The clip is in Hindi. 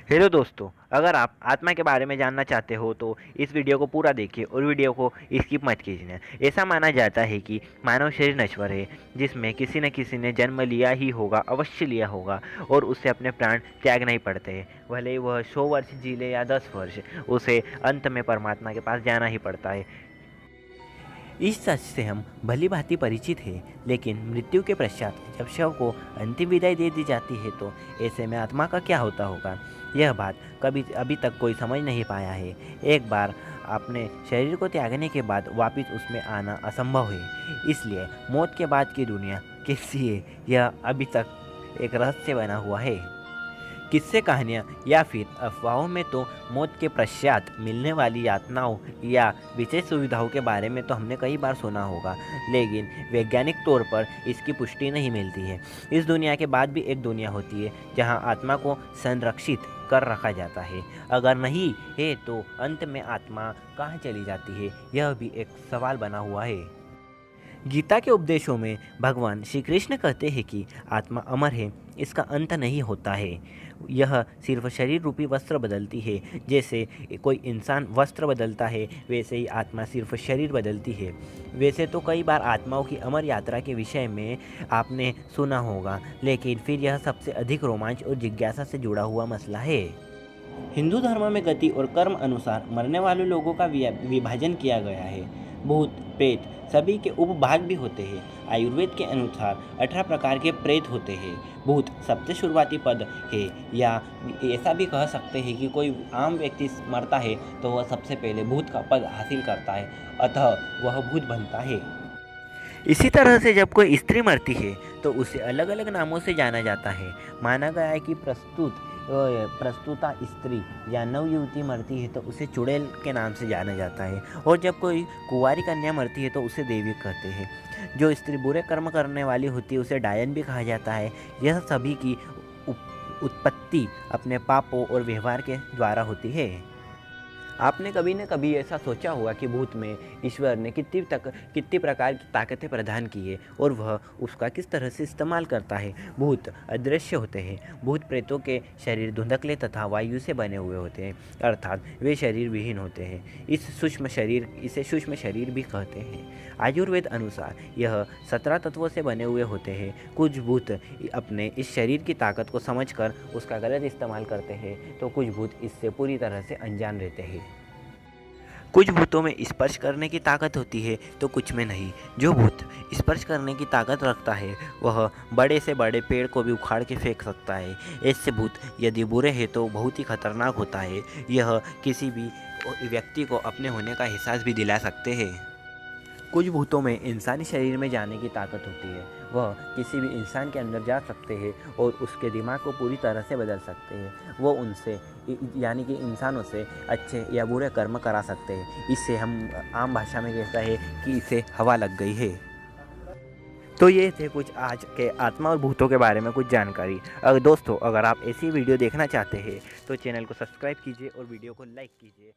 हेलो दोस्तों, अगर आप आत्मा के बारे में जानना चाहते हो तो इस वीडियो को पूरा देखिए और वीडियो को स्किप मत कीजिए। ऐसा माना जाता है कि मानव शरीर नश्वर है, जिसमें किसी न किसी ने जन्म लिया ही होगा, अवश्य लिया होगा, और उससे अपने प्राण त्यागना ही पड़ते हैं। भले ही वह 100 वर्ष जी ले या 10 वर्ष, उसे अंत में परमात्मा के पास जाना ही पड़ता है। इस सच से हम भली भांति परिचित हैं, लेकिन मृत्यु के पश्चात जब शव को अंतिम विदाई दे दी जाती है तो ऐसे में आत्मा का क्या होता होगा, यह बात कभी अभी तक कोई समझ नहीं पाया है। एक बार अपने शरीर को त्यागने के बाद वापस उसमें आना असंभव है, इसलिए मौत के बाद की दुनिया कैसी है यह अभी तक एक रहस्य बना हुआ है। किस्से कहानियाँ या फिर अफवाहों में तो मौत के पश्चात मिलने वाली यातनाओं या विशेष सुविधाओं के बारे में तो हमने कई बार सुना होगा, लेकिन वैज्ञानिक तौर पर इसकी पुष्टि नहीं मिलती है। इस दुनिया के बाद भी एक दुनिया होती है जहां आत्मा को संरक्षित कर रखा जाता है। अगर नहीं है तो अंत में आत्मा कहाँ चली जाती है, यह भी एक सवाल बना हुआ है। गीता के उपदेशों में भगवान श्री कृष्ण कहते हैं कि आत्मा अमर है, इसका अंत नहीं होता है। यह सिर्फ शरीर रूपी वस्त्र बदलती है। जैसे कोई इंसान वस्त्र बदलता है, वैसे ही आत्मा सिर्फ शरीर बदलती है। वैसे तो कई बार आत्माओं की अमर यात्रा के विषय में आपने सुना होगा, लेकिन फिर यह सबसे अधिक रोमांच और जिज्ञासा से जुड़ा हुआ मसला है। हिंदू धर्म में गति और कर्म अनुसार मरने वाले लोगों का विभाजन किया गया है। भूत प्रेत सभी के उपभाग भी होते हैं। आयुर्वेद के अनुसार 18 प्रकार के प्रेत होते हैं। भूत सबसे शुरुआती पद है, या ऐसा भी कह सकते हैं कि कोई आम व्यक्ति मरता है तो वह सबसे पहले भूत का पद हासिल करता है, अतः वह भूत बनता है। इसी तरह से जब कोई स्त्री मरती है तो उसे अलग अलग नामों से जाना जाता है। माना गया है कि प्रस्तुता स्त्री या नवयुवती मरती है तो उसे चुड़ैल के नाम से जाना जाता है, और जब कोई कुंवारी कन्या मरती है तो उसे देवी कहते हैं। जो स्त्री बुरे कर्म करने वाली होती है उसे डायन भी कहा जाता है। यह सभी की उत्पत्ति अपने पापों और व्यवहार के द्वारा होती है। आपने कभी न कभी ऐसा सोचा होगा कि भूत में ईश्वर ने कितनी प्रकार की ताकतें प्रदान की है और वह उसका किस तरह से इस्तेमाल करता है। भूत अदृश्य होते हैं। भूत प्रेतों के शरीर धुंधकले तथा वायु से बने हुए होते हैं, अर्थात वे शरीर विहीन होते हैं। इसे सूक्ष्म शरीर भी कहते हैं। आयुर्वेद अनुसार यह 17 तत्वों से बने हुए होते हैं। कुछ भूत अपने इस शरीर की ताकत को समझकर उसका गलत इस्तेमाल करते हैं, तो कुछ भूत इससे पूरी तरह से अनजान रहते हैं। कुछ भूतों में स्पर्श करने की ताकत होती है तो कुछ में नहीं। जो भूत स्पर्श करने की ताकत रखता है वह बड़े से बड़े पेड़ को भी उखाड़ के फेंक सकता है। ऐसे भूत यदि बुरे हैं तो बहुत ही खतरनाक होता है। यह किसी भी व्यक्ति को अपने होने का एहसास भी दिला सकते हैं। कुछ भूतों में इंसानी शरीर में जाने की ताकत होती है। वह किसी भी इंसान के अंदर जा सकते हैं और उसके दिमाग को पूरी तरह से बदल सकते हैं। वो उनसे यानी कि इंसानों से अच्छे या बुरे कर्म करा सकते हैं। इससे हम आम भाषा में कहता है कि इसे हवा लग गई है। तो ये थे कुछ आज के आत्मा और भूतों के बारे में कुछ जानकारी। अगर दोस्तों, अगर आप ऐसी वीडियो देखना चाहते हैं तो चैनल को सब्सक्राइब कीजिए और वीडियो को लाइक कीजिए।